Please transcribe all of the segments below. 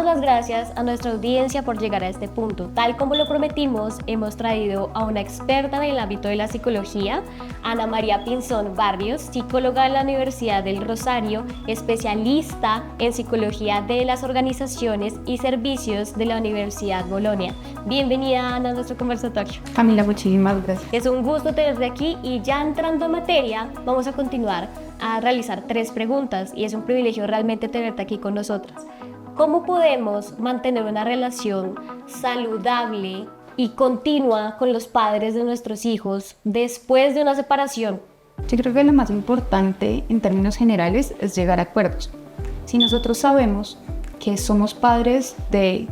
las gracias a nuestra audiencia por llegar a este punto. Tal como lo prometimos, hemos traído a una experta en el ámbito de la psicología, Ana María Pinzón Barrios, psicóloga de la Universidad del Rosario, especialista en psicología de las organizaciones y servicios de la Universidad Bolonia. Bienvenida, Ana, a nuestro conversatorio. Camila, muchísimas gracias. Es un gusto tenerte aquí y ya entrando en materia, vamos a continuar a realizar 3 preguntas y es un privilegio realmente tenerte aquí con nosotras. ¿Cómo podemos mantener una relación saludable y continua con los padres de nuestros hijos después de una separación? Yo creo que lo más importante en términos generales es llegar a acuerdos. Si nosotros sabemos que somos padres de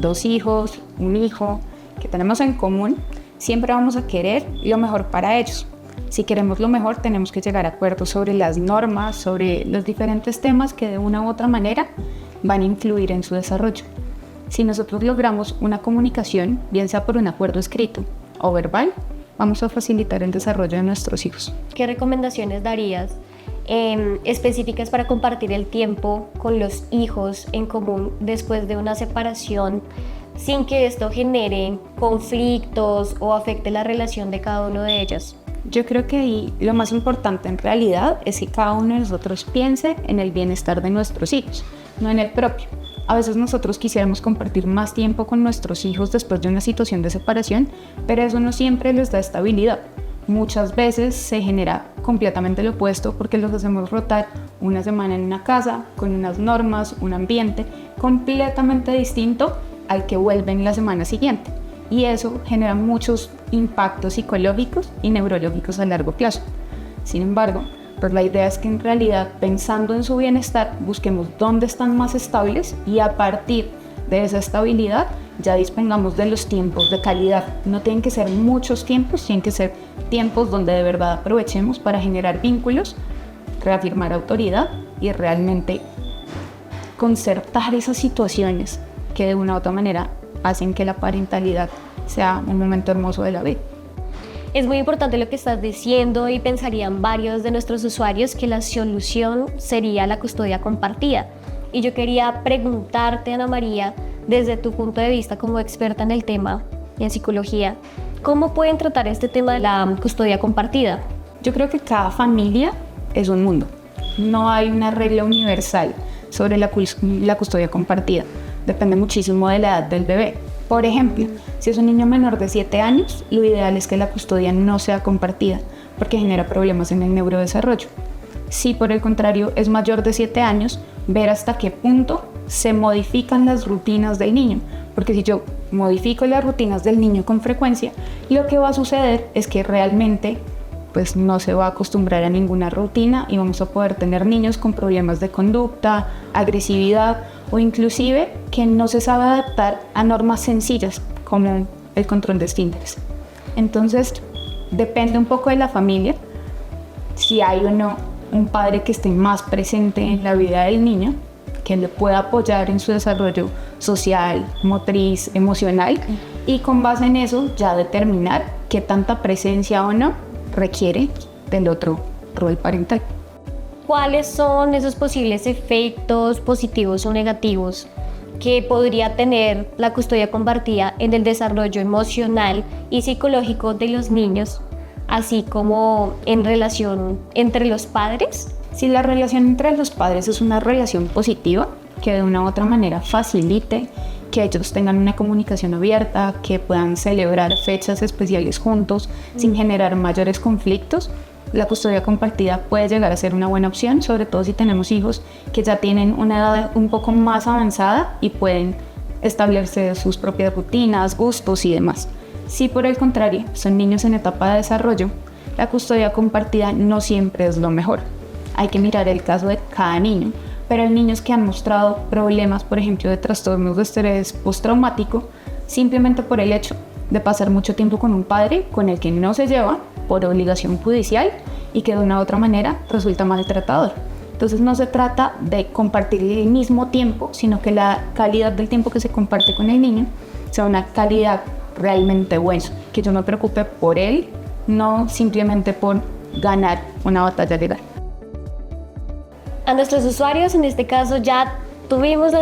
2 hijos, un hijo, que tenemos en común, siempre vamos a querer lo mejor para ellos. Si queremos lo mejor, tenemos que llegar a acuerdos sobre las normas, sobre los diferentes temas que de una u otra manera van a influir en su desarrollo. Si nosotros logramos una comunicación, bien sea por un acuerdo escrito o verbal, vamos a facilitar el desarrollo de nuestros hijos. ¿Qué recomendaciones darías específicas para compartir el tiempo con los hijos en común después de una separación sin que esto genere conflictos o afecte la relación de cada uno de ellas? Yo creo que ahí lo más importante en realidad es que cada uno de nosotros piense en el bienestar de nuestros hijos, no en el propio. A veces nosotros quisiéramos compartir más tiempo con nuestros hijos después de una situación de separación, pero eso no siempre les da estabilidad. Muchas veces se genera completamente lo opuesto porque los hacemos rotar una semana en una casa, con unas normas, un ambiente completamente distinto al que vuelven la semana siguiente. Y eso genera muchos impactos psicológicos y neurológicos a largo plazo. Sin embargo, pues la idea es que en realidad, pensando en su bienestar, busquemos dónde están más estables y a partir de esa estabilidad ya dispongamos de los tiempos de calidad. No tienen que ser muchos tiempos, tienen que ser tiempos donde de verdad aprovechemos para generar vínculos, reafirmar autoridad y realmente concertar esas situaciones que de una u otra manera hacen que la parentalidad sea un momento hermoso de la vida. Es muy importante lo que estás diciendo y pensarían varios de nuestros usuarios que la solución sería la custodia compartida. Y yo quería preguntarte, Ana María, desde tu punto de vista como experta en el tema y en psicología, ¿cómo pueden tratar este tema de la custodia compartida? Yo creo que cada familia es un mundo. No hay una regla universal sobre la custodia compartida. Depende muchísimo de la edad del bebé. Por ejemplo, si es un niño menor de 7 años, lo ideal es que la custodia no sea compartida porque genera problemas en el neurodesarrollo. Si por el contrario es mayor de 7 años, ver hasta qué punto se modifican las rutinas del niño. Porque si yo modifico las rutinas del niño con frecuencia, lo que va a suceder es que realmente pues no se va a acostumbrar a ninguna rutina y vamos a poder tener niños con problemas de conducta, agresividad o inclusive que no se sabe adaptar a normas sencillas como el control de esfínteres. Entonces depende un poco de la familia, si hay o no un padre que esté más presente en la vida del niño, que le pueda apoyar en su desarrollo social, motriz, emocional y con base en eso ya determinar qué tanta presencia o no requiere del otro rol parental. ¿Cuáles son esos posibles efectos positivos o negativos que podría tener la custodia compartida en el desarrollo emocional y psicológico de los niños, así como en relación entre los padres? Si la relación entre los padres es una relación positiva, que de una u otra manera facilite que ellos tengan una comunicación abierta, que puedan celebrar fechas especiales juntos sin generar mayores conflictos, la custodia compartida puede llegar a ser una buena opción, sobre todo si tenemos hijos que ya tienen una edad un poco más avanzada y pueden establecer sus propias rutinas, gustos y demás. Si por el contrario son niños en etapa de desarrollo, la custodia compartida no siempre es lo mejor. Hay que mirar el caso de cada niño, pero hay niños que han mostrado problemas, por ejemplo, de trastornos de estrés postraumático, simplemente por el hecho de pasar mucho tiempo con un padre con el que no se lleva por obligación judicial y que de una u otra manera resulta maltratador. Entonces no se trata de compartir el mismo tiempo, sino que la calidad del tiempo que se comparte con el niño sea una calidad realmente buena, que yo me preocupe por él, no simplemente por ganar una batalla legal. A nuestros usuarios, en este caso, ya tuvimos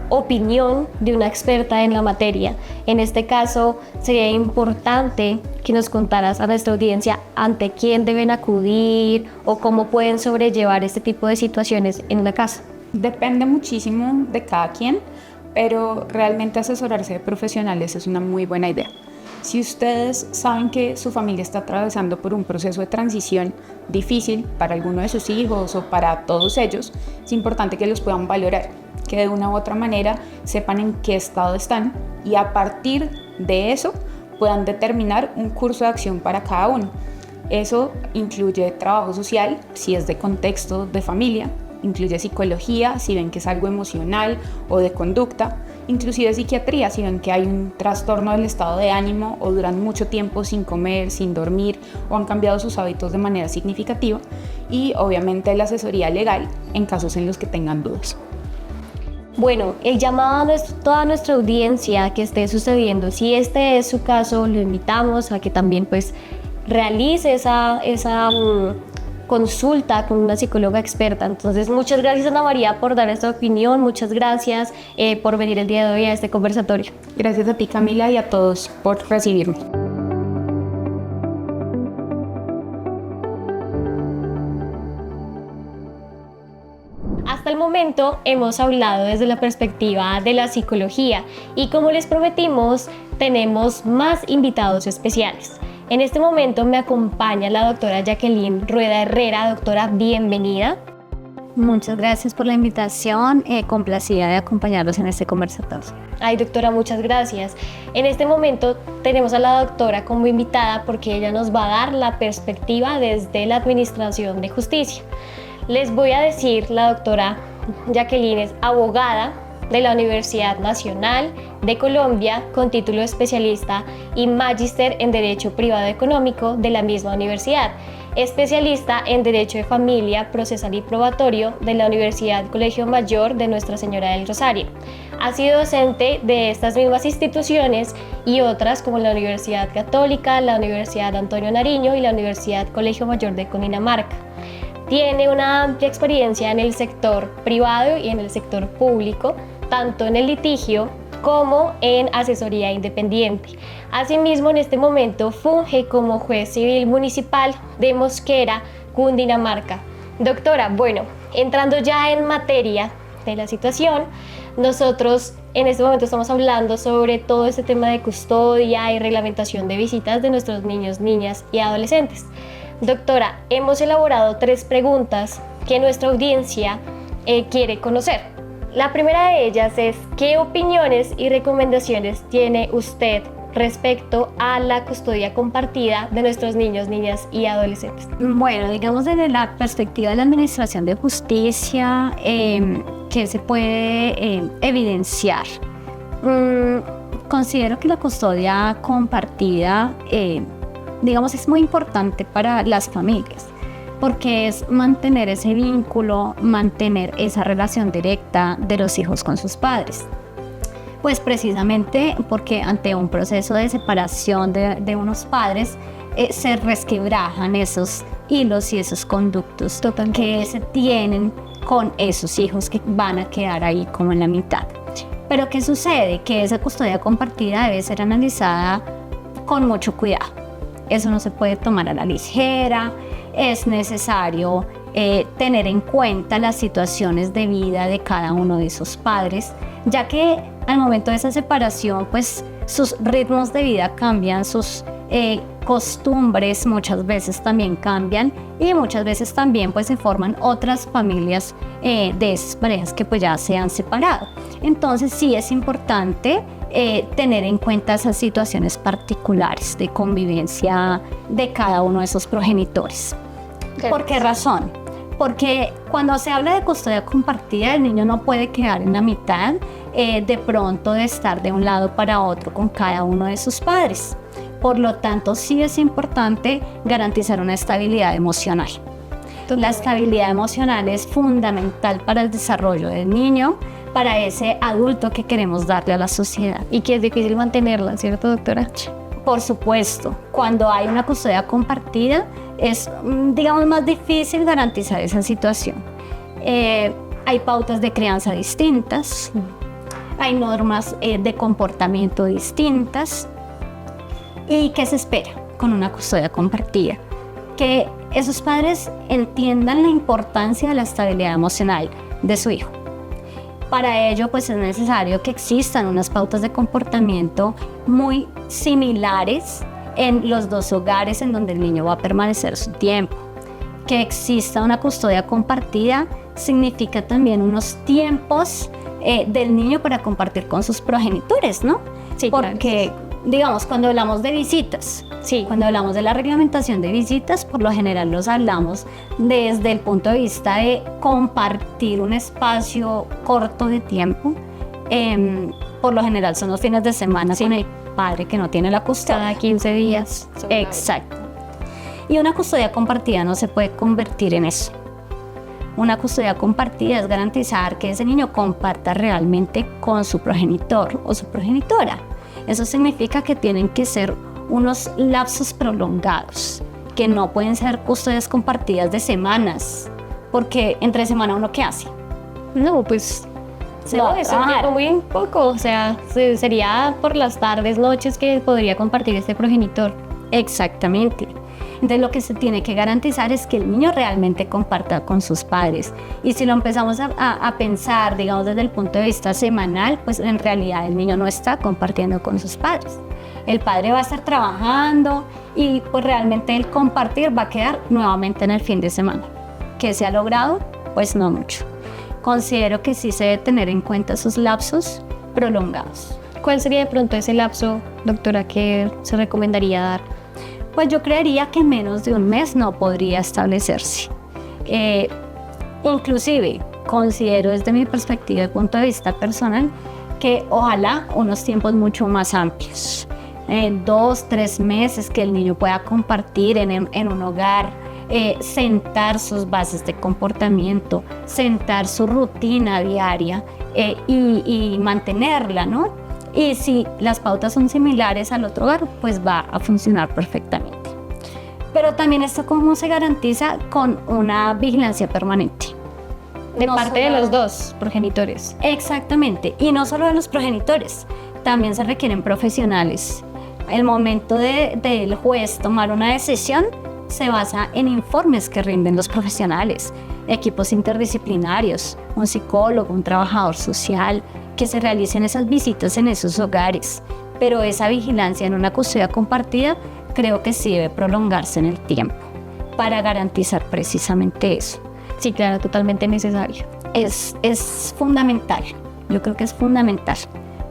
opinión de una experta en la materia. En este caso, sería importante que nos contaras a nuestra audiencia ante quién deben acudir o cómo pueden sobrellevar este tipo de situaciones en una casa. Depende muchísimo de cada quien, pero realmente asesorarse de profesionales es una muy buena idea. Si ustedes saben que su familia está atravesando por un proceso de transición difícil para alguno de sus hijos o para todos ellos, es importante que los puedan valorar, que de una u otra manera sepan en qué estado están y a partir de eso puedan determinar un curso de acción para cada uno. Eso incluye trabajo social, si es de contexto de familia, incluye psicología, si ven que es algo emocional o de conducta, inclusive psiquiatría, si ven que hay un trastorno del estado de ánimo o duran mucho tiempo sin comer, sin dormir o han cambiado sus hábitos de manera significativa, y obviamente la asesoría legal en casos en los que tengan dudas. Bueno, el llamado a toda nuestra audiencia que esté sucediendo, si este es su caso, lo invitamos a que también pues realice esa consulta con una psicóloga experta. Entonces, muchas gracias Ana María por dar esta opinión, muchas gracias por venir el día de hoy a este conversatorio. Gracias a ti, Camila, y a todos por recibirme. Hasta el momento hemos hablado desde la perspectiva de la psicología y como les prometimos, tenemos más invitados especiales. En este momento me acompaña la doctora Jacqueline Rueda Herrera. Doctora, bienvenida. Muchas gracias por la invitación, complacida de acompañarlos en este conversatorio. Ay, doctora, muchas gracias. En este momento tenemos a la doctora como invitada porque ella nos va a dar la perspectiva desde la Administración de Justicia. Les voy a decir, la doctora Jacqueline es abogada de la Universidad Nacional de Colombia con título de especialista y magíster en Derecho Privado Económico de la misma universidad, especialista en Derecho de Familia, Procesal y Probatorio de la Universidad Colegio Mayor de Nuestra Señora del Rosario. Ha sido docente de estas mismas instituciones y otras como la Universidad Católica, la Universidad Antonio Nariño y la Universidad Colegio Mayor de Cundinamarca. Tiene una amplia experiencia en el sector privado y en el sector público, tanto en el litigio como en asesoría independiente. Asimismo, en este momento funge como juez civil municipal de Mosquera, Cundinamarca. Doctora, bueno, entrando ya en materia de la situación, nosotros en este momento estamos hablando sobre todo este tema de custodia y reglamentación de visitas de nuestros niños, niñas y adolescentes. Doctora, hemos elaborado 3 preguntas que nuestra audiencia quiere conocer. La primera de ellas es, ¿qué opiniones y recomendaciones tiene usted respecto a la custodia compartida de nuestros niños, niñas y adolescentes? Bueno, digamos desde la perspectiva de la Administración de Justicia, ¿qué se puede evidenciar? Considero que la custodia compartida digamos, es muy importante para las familias, porque es mantener ese vínculo, mantener esa relación directa de los hijos con sus padres. Pues precisamente porque ante un proceso de separación de unos padres, se resquebrajan esos hilos y esos conductos que se tienen con esos hijos que van a quedar ahí como en la mitad. Pero ¿qué sucede? Que esa custodia compartida debe ser analizada con mucho cuidado. Eso no se puede tomar a la ligera, es necesario tener en cuenta las situaciones de vida de cada uno de esos padres, ya que al momento de esa separación, pues sus ritmos de vida cambian, sus costumbres muchas veces también cambian y muchas veces también pues se forman otras familias de esas parejas que pues ya se han separado. Entonces sí es importante tener en cuenta esas situaciones particulares de convivencia de cada uno de esos progenitores. ¿Por qué razón? Porque cuando se habla de custodia compartida, el niño no puede quedar en la mitad de pronto de estar de un lado para otro con cada uno de sus padres. Por lo tanto, sí es importante garantizar una estabilidad emocional. La estabilidad emocional es fundamental para el desarrollo del niño, para ese adulto que queremos darle a la sociedad. Y que es difícil mantenerla, ¿cierto, doctora? Por supuesto, cuando hay una custodia compartida es, digamos, más difícil garantizar esa situación. Hay pautas de crianza distintas, hay normas de comportamiento distintas. ¿Y qué se espera con una custodia compartida? Que esos padres entiendan la importancia de la estabilidad emocional de su hijo. Para ello, pues es necesario que existan unas pautas de comportamiento muy similares en los dos hogares en donde el niño va a permanecer su tiempo. Que exista una custodia compartida significa también unos tiempos del niño para compartir con sus progenitores, ¿no? Sí, porque, digamos, cuando hablamos de visitas, cuando hablamos de la reglamentación de visitas, por lo general los hablamos desde el punto de vista de compartir un espacio corto de tiempo. Por lo general son los fines de semana con el padre que no tiene la custodia. Cada 15 días. Exacto. Y una custodia compartida no se puede convertir en eso. Una custodia compartida es garantizar que ese niño comparta realmente con su progenitor o su progenitora. Eso significa que tienen que ser unos lapsos prolongados, que no pueden ser custodias compartidas de semanas, porque entre semana uno ¿qué hace? No, pues Se va a es un trabajar. tiempo muy poco, o sea, sería por las tardes, noches que podría compartir este progenitor. Exactamente. Entonces lo que se tiene que garantizar es que el niño realmente comparta con sus padres. Y si lo empezamos a pensar, digamos, desde el punto de vista semanal, pues en realidad el niño no está compartiendo con sus padres. El padre va a estar trabajando y pues realmente el compartir va a quedar nuevamente en el fin de semana. ¿Qué se ha logrado? Pues no mucho. Considero que sí se debe tener en cuenta esos lapsos prolongados. ¿Cuál sería de pronto ese lapso, doctora, que se recomendaría dar? Pues yo creería que menos de un mes no podría establecerse. Inclusive, considero desde mi perspectiva y punto de vista personal que ojalá unos tiempos mucho más amplios. 2, 3 meses que el niño pueda compartir en un hogar, sentar sus bases de comportamiento, sentar su rutina diaria y mantenerla, ¿no? Y si las pautas son similares al otro hogar, pues va a funcionar perfectamente. Pero también esto cómo se garantiza con una vigilancia permanente. De No parte de solo- los dos progenitores. Exactamente, y no solo de los progenitores, también se requieren profesionales. El momento del juez tomar una decisión se basa en informes que rinden los profesionales, equipos interdisciplinarios, un psicólogo, un trabajador social, que se realicen esas visitas en esos hogares. Pero esa vigilancia en una custodia compartida creo que sí debe prolongarse en el tiempo para garantizar precisamente eso. Sí, claro, totalmente necesario. Es fundamental, yo creo que es fundamental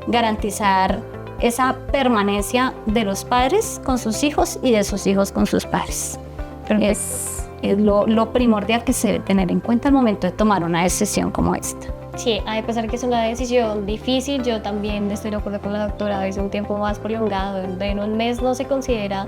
garantizar esa permanencia de los padres con sus hijos y de sus hijos con sus padres. Es lo primordial que se debe tener en cuenta al momento de tomar una decisión como esta. Sí, a pesar que es una decisión difícil, yo también estoy de acuerdo con la doctora, a veces un tiempo más prolongado, en un mes no se considera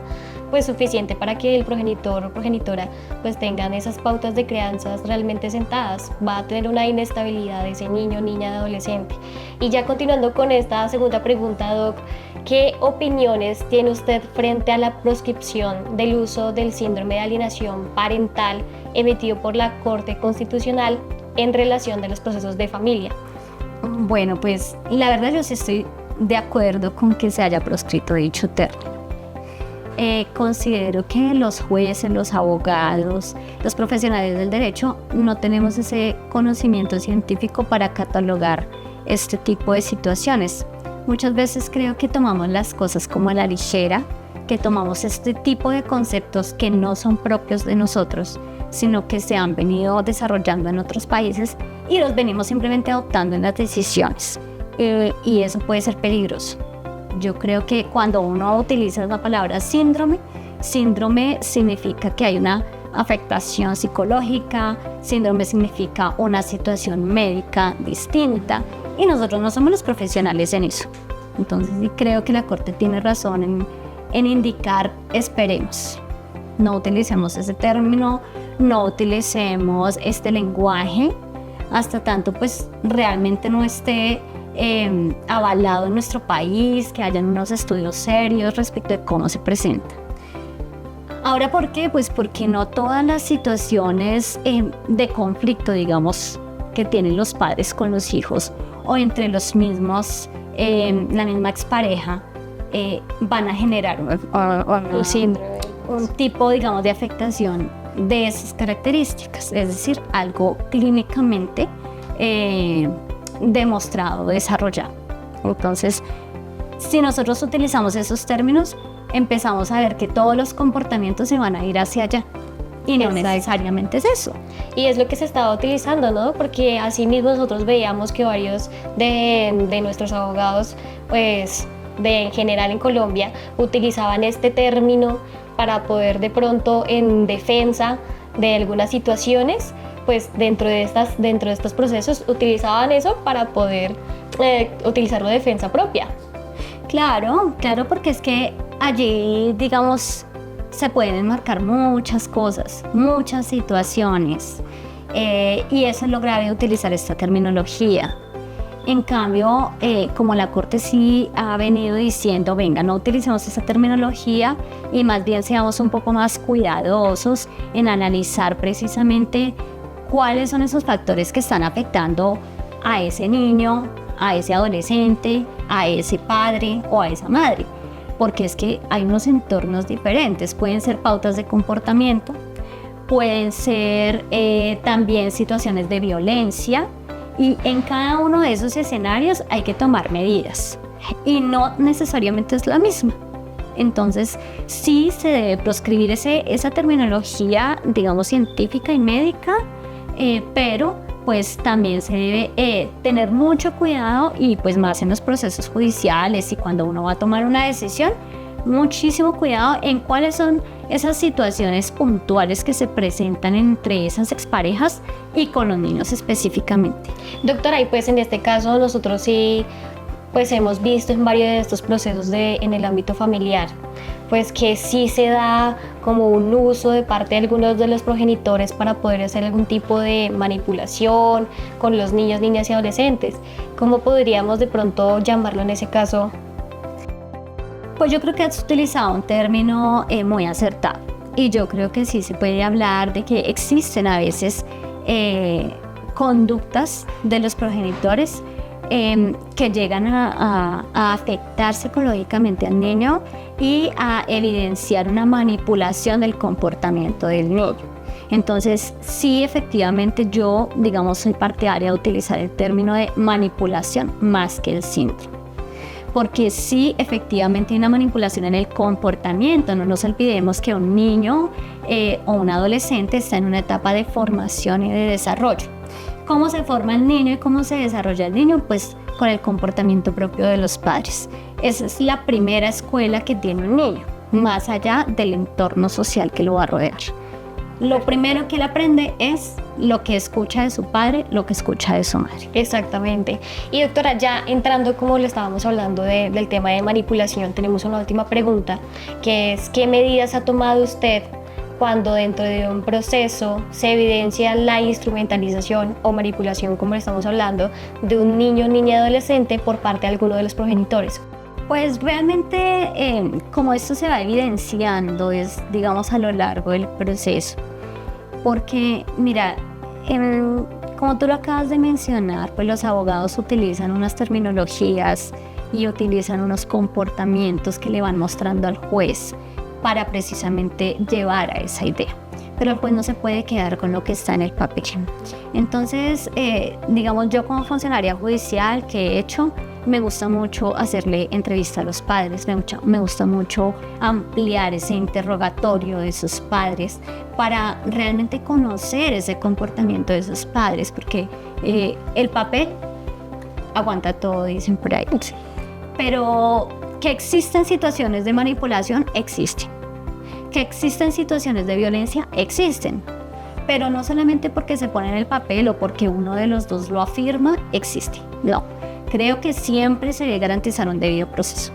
pues suficiente para que el progenitor o progenitora pues tengan esas pautas de crianzas realmente sentadas. Va a tener una inestabilidad de ese niño, niña, adolescente. Y ya continuando con esta segunda pregunta, Doc, ¿qué opiniones tiene usted frente a la proscripción del uso del síndrome de alienación parental emitido por la Corte Constitucional en relación de los procesos de familia? Bueno, pues la verdad yo sí estoy de acuerdo con que se haya proscrito dicho término. Considero que los jueces, los abogados, los profesionales del derecho no tenemos ese conocimiento científico para catalogar este tipo de situaciones. Muchas veces creo que tomamos las cosas como a la ligera, que tomamos este tipo de conceptos que no son propios de nosotros, sino que se han venido desarrollando en otros países y los venimos simplemente adoptando en las decisiones. Y eso puede ser peligroso. Yo creo que cuando uno utiliza la palabra síndrome significa que hay una afectación psicológica, síndrome significa una situación médica distinta y nosotros no somos los profesionales en eso. Entonces sí creo que la Corte tiene razón en indicar, esperemos, no utilicemos ese término, no utilicemos este lenguaje hasta tanto pues realmente no esté avalado en nuestro país, que hayan unos estudios serios respecto de cómo se presenta. Ahora, ¿por qué? Pues porque no todas las situaciones de conflicto, digamos, que tienen los padres con los hijos o entre los mismos, la misma expareja, van a generar un síndrome, un tipo, digamos, de afectación de esas características, es decir, algo clínicamente demostrado, desarrollado. Entonces, si nosotros utilizamos esos términos, empezamos a ver que todos los comportamientos se van a ir hacia allá. Y no necesariamente es eso. Y es lo que se estaba utilizando, ¿no? Porque así mismo nosotros veíamos que varios de nuestros abogados, pues, en general en Colombia, utilizaban este término para poder de pronto, en defensa de algunas situaciones, pues dentro de estos procesos utilizaban eso para poder utilizarlo de defensa propia. Claro, porque es que allí, digamos, se pueden enmarcar muchas cosas, muchas situaciones, y eso es lo grave de utilizar esta terminología. En cambio, como la Corte sí ha venido diciendo, venga, no utilicemos esa terminología y más bien seamos un poco más cuidadosos en analizar precisamente cuáles son esos factores que están afectando a ese niño, a ese adolescente, a ese padre o a esa madre. Porque es que hay unos entornos diferentes, pueden ser pautas de comportamiento, pueden ser también situaciones de violencia, y en cada uno de esos escenarios hay que tomar medidas y no necesariamente es la misma. Entonces sí se debe proscribir esa terminología, digamos, científica y médica, pero pues también se debe tener mucho cuidado, y pues más en los procesos judiciales y cuando uno va a tomar una decisión, muchísimo cuidado en cuáles son esas situaciones puntuales que se presentan entre esas exparejas y con los niños específicamente. Doctora, y pues en este caso nosotros sí pues hemos visto en varios de estos procesos en el ámbito familiar, pues que sí se da como un uso de parte de algunos de los progenitores para poder hacer algún tipo de manipulación con los niños, niñas y adolescentes. ¿Cómo podríamos de pronto llamarlo en ese caso? Pues yo creo que has utilizado un término muy acertado, y yo creo que sí se puede hablar de que existen a veces conductas de los progenitores que llegan a afectar psicológicamente al niño y a evidenciar una manipulación del comportamiento del niño. Entonces, sí, efectivamente, yo, digamos, soy partidaria de utilizar el término de manipulación más que el síndrome. Porque sí, efectivamente hay una manipulación en el comportamiento. No nos olvidemos que un niño o un adolescente está en una etapa de formación y de desarrollo. ¿Cómo se forma el niño y cómo se desarrolla el niño? Pues con el comportamiento propio de los padres. Esa es la primera escuela que tiene un niño, más allá del entorno social que lo va a rodear. Lo primero que él aprende es lo que escucha de su padre, lo que escucha de su madre. Exactamente. Y doctora, ya entrando, como le estábamos hablando del tema de manipulación, tenemos una última pregunta, que es ¿qué medidas ha tomado usted cuando dentro de un proceso se evidencia la instrumentalización o manipulación, como le estamos hablando, de un niño, niña, adolescente por parte de alguno de los progenitores? Pues realmente como esto se va evidenciando es, digamos, a lo largo del proceso, porque mira, como tú lo acabas de mencionar, pues los abogados utilizan unas terminologías y utilizan unos comportamientos que le van mostrando al juez para precisamente llevar a esa idea. Pero el juez no se puede quedar con lo que está en el papel. Entonces, digamos, yo como funcionaria judicial, que he hecho, me gusta mucho hacerle entrevista a los padres, me gusta mucho ampliar ese interrogatorio de esos padres para realmente conocer ese comportamiento de esos padres, porque el papel aguanta todo, dicen por ahí. Pero que existen situaciones de manipulación, existen. Que existen situaciones de violencia, existen. Pero no solamente porque se pone en el papel o porque uno de los dos lo afirma, existe. No. Creo que siempre se debe garantizar un debido proceso.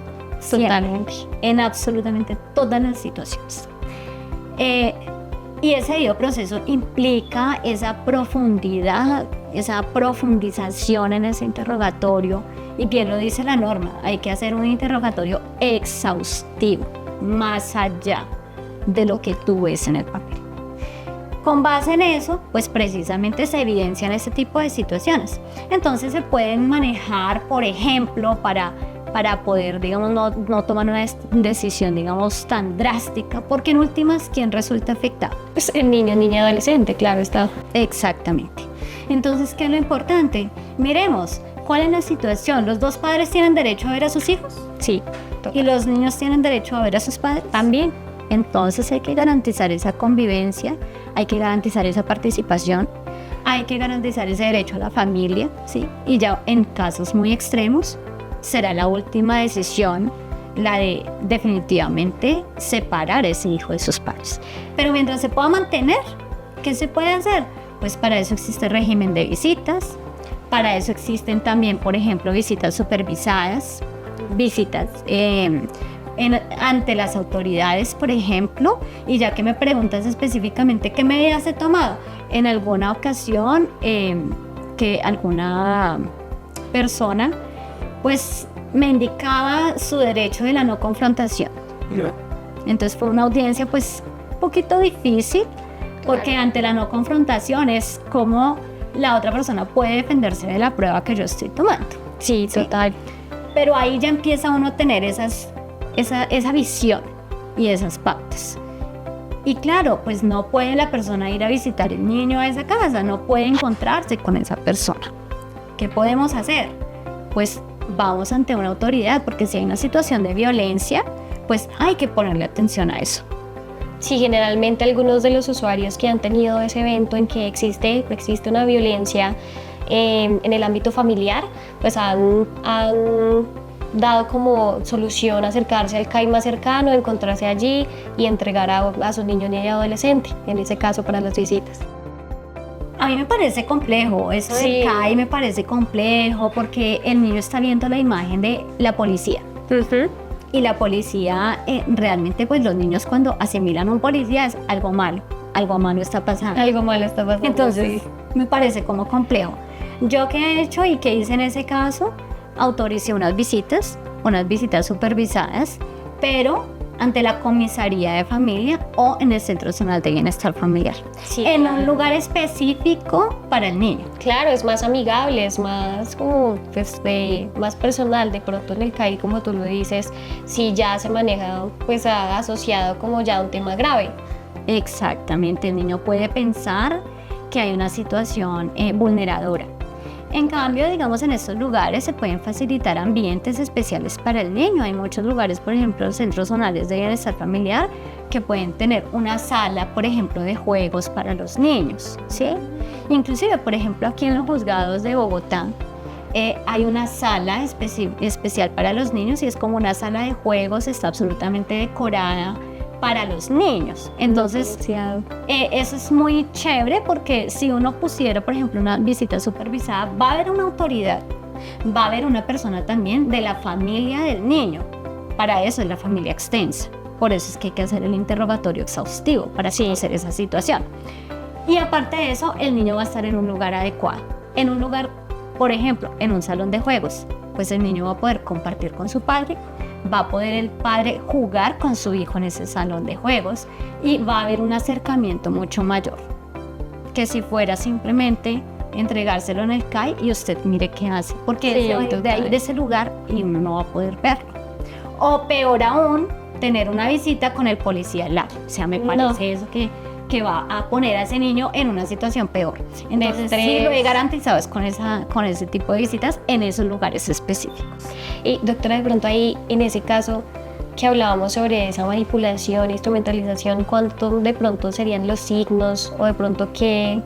Totalmente. En absolutamente todas las situaciones. Y ese debido proceso implica esa profundidad, esa profundización en ese interrogatorio. Y bien lo dice la norma, hay que hacer un interrogatorio exhaustivo, más allá de lo que tú ves en el papel. Con base en eso, pues precisamente se evidencian este tipo de situaciones. Entonces se pueden manejar, por ejemplo, para poder, digamos, no tomar una decisión, digamos, tan drástica, porque en últimas, ¿quién resulta afectado? Pues el niño, niña, adolescente, claro está. Exactamente. Entonces, ¿qué es lo importante? Miremos, ¿cuál es la situación? ¿Los dos padres tienen derecho a ver a sus hijos? Sí, ¿Y los niños tienen derecho a ver a sus padres? también. Entonces hay que garantizar esa convivencia, hay que garantizar esa participación, hay que garantizar ese derecho a la familia, ¿sí? Y ya en casos muy extremos será la última decisión la de definitivamente separar a ese hijo de sus padres. Pero mientras se pueda mantener, ¿qué se puede hacer? Pues para eso existe el régimen de visitas, para eso existen también, por ejemplo, visitas supervisadas, visitas ante las autoridades, por ejemplo. Y ya que me preguntas específicamente qué medidas he tomado, en alguna ocasión que alguna persona pues me indicaba su derecho de la no confrontación. Entonces fue una audiencia pues un poquito difícil, porque ante la no confrontación es como la otra persona puede defenderse de la prueba que yo estoy tomando. Sí, total. Pero ahí ya empieza uno a tener esa visión y esas pautas. Y claro, pues no puede la persona ir a visitar el niño a esa casa, no puede encontrarse con esa persona. ¿Qué podemos hacer? Pues vamos ante una autoridad, porque si hay una situación de violencia, pues hay que ponerle atención a eso. Sí, generalmente algunos de los usuarios que han tenido ese evento en que existe una violencia en el ámbito familiar, pues han dado como solución acercarse al CAI más cercano, encontrarse allí y entregar a su niño, niña y adolescente, en ese caso para las visitas. A mí me parece complejo, eso Sí. del CAI me parece complejo, porque el niño está viendo la imagen de la policía. Y la policía, realmente pues los niños cuando asimilan a un policía es algo malo está pasando. Algo malo está pasando. Entonces, sí. me parece como complejo. Yo qué he hecho y qué hice en ese caso, autoricé unas visitas supervisadas, pero ante la comisaría de familia o en el Centro Nacional de Bienestar Familiar, Sí, en claro. un lugar específico para el niño. Claro, es más amigable, es más como pues, más personal. De pronto en el CAI, como tú lo dices, sí ya se maneja pues asociado como ya a un tema grave. Exactamente, el niño puede pensar que hay una situación vulneradora. En cambio, digamos, en estos lugares se pueden facilitar ambientes especiales para el niño. Hay muchos lugares, por ejemplo, los centros zonales de bienestar familiar, que pueden tener una sala, por ejemplo, de juegos para los niños, ¿sí? Inclusive, por ejemplo, aquí en los juzgados de Bogotá, hay una sala especial para los niños, y es como una sala de juegos, está absolutamente decorada para los niños. Entonces, eso es muy chévere, porque si uno pusiera, por ejemplo, una visita supervisada, va a haber una autoridad, va a haber una persona también de la familia del niño. Para eso es la familia extensa. Por eso es que hay que hacer el interrogatorio exhaustivo para conocer esa situación. Y aparte de eso, el niño va a estar en un lugar adecuado. En un lugar, por ejemplo, en un salón de juegos, pues el niño va a poder compartir con su padre, va a poder el padre jugar con su hijo en ese salón de juegos, y va a haber un acercamiento mucho mayor que si fuera simplemente entregárselo en el CAI y usted mire qué hace, porque Sí, él se va a ir de ahí, de ese lugar, y uno no va a poder verlo. O peor aún, tener una visita con el policía al lado. O sea, me parece eso que va a poner a ese niño en una situación peor. Entonces, sí, lo he garantizado es con ese tipo de visitas en esos lugares específicos. Y doctora, de pronto ahí, en ese caso que hablábamos sobre esa manipulación, instrumentalización, ¿cuánto de pronto serían los signos, o de pronto qué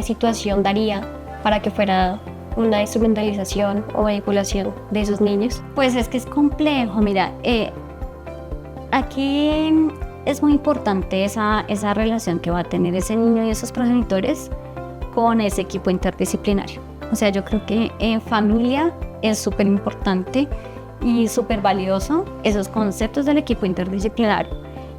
situación daría para que fuera una instrumentalización o manipulación de esos niños? Pues es que es complejo. Mira, aquí es muy importante esa relación que va a tener ese niño y esos progenitores con ese equipo interdisciplinario. O sea, yo creo que en familia es súper importante y súper valioso esos conceptos del equipo interdisciplinario.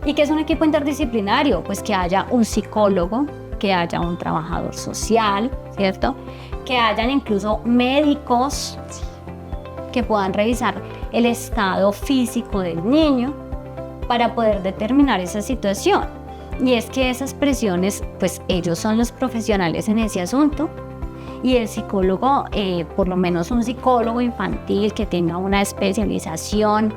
¿Y qué es un equipo interdisciplinario? Pues que haya un psicólogo, que haya un trabajador social, ¿cierto? Que hayan incluso médicos que puedan revisar el estado físico del niño para poder determinar esa situación. Y es que esas presiones, pues ellos son los profesionales en ese asunto. Y el psicólogo, por lo menos un psicólogo infantil que tenga una especialización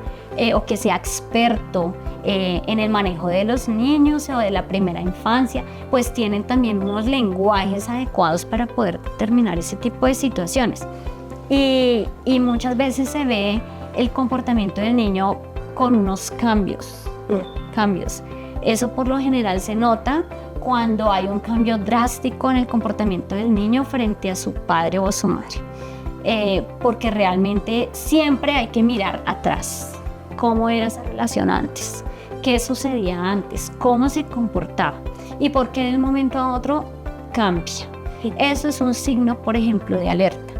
o que sea experto en el manejo de los niños o de la primera infancia, pues tienen también unos lenguajes adecuados para poder determinar ese tipo de situaciones. Y muchas veces se ve el comportamiento del niño con unos cambios. Eso por lo general se nota cuando hay un cambio drástico en el comportamiento del niño frente a su padre o a su madre. Porque realmente siempre hay que mirar atrás. ¿Cómo era esa relación antes? ¿Qué sucedía antes? ¿Cómo se comportaba? ¿Y por qué de un momento a otro cambia? Eso es un signo, por ejemplo, de alerta.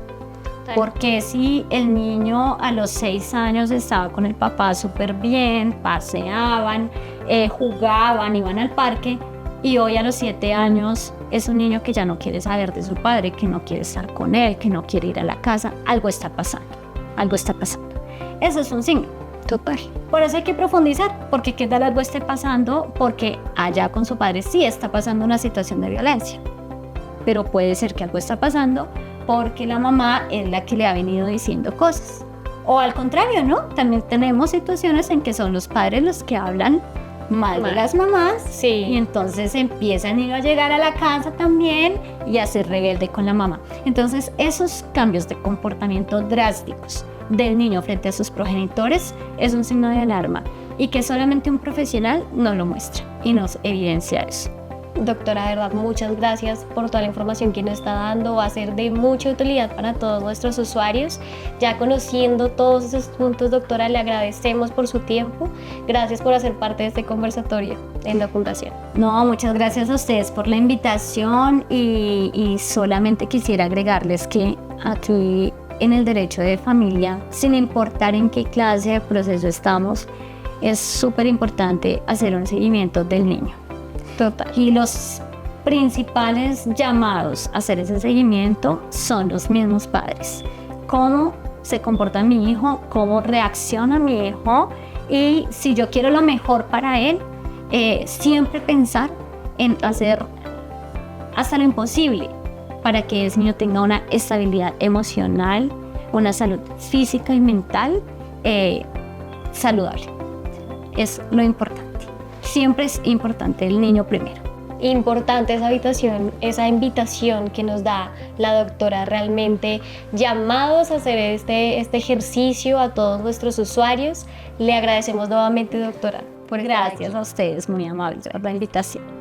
Porque si el niño a los 6 años estaba con el papá súper bien, paseaban, jugaban, iban al parque, y hoy a los 7 años es un niño que ya no quiere saber de su padre, que no quiere estar con él, que no quiere ir a la casa, algo está pasando. Eso es un signo. Total. Por eso hay que profundizar, porque qué tal algo esté pasando, porque allá con su padre sí está pasando una situación de violencia. Pero puede ser que algo está pasando porque la mamá es la que le ha venido diciendo cosas. O al contrario, ¿no? También tenemos situaciones en que son los padres los que hablan mal de las mamás. Sí. Y entonces empiezan a llegar a la casa también y a ser rebelde con la mamá. Entonces esos cambios de comportamiento drásticos del niño frente a sus progenitores es un signo de alarma y que solamente un profesional nos lo muestra y nos evidencia eso. Doctora, de verdad, muchas gracias por toda la información que nos está dando. Va a ser de mucha utilidad para todos nuestros usuarios. Ya conociendo todos esos puntos, doctora, le agradecemos por su tiempo. Gracias por hacer parte de este conversatorio en la Fundación. No, muchas gracias a ustedes por la invitación y solamente quisiera agregarles que aquí en el derecho de familia, sin importar en qué clase de proceso estamos, es súper importante hacer un seguimiento del niño. Total. Y los principales llamados a hacer ese seguimiento son los mismos padres. Cómo se comporta mi hijo, cómo reacciona mi hijo, y si yo quiero lo mejor para él, siempre pensar en hacer hasta lo imposible para que ese niño tenga una estabilidad emocional, una salud física y mental saludable. Es lo importante. Siempre es importante el niño primero. Importante esa invitación que nos da la doctora, realmente llamados a hacer este ejercicio a todos nuestros usuarios. Le agradecemos nuevamente, doctora, por estar Gracias aquí. a ustedes, muy amables, por la invitación.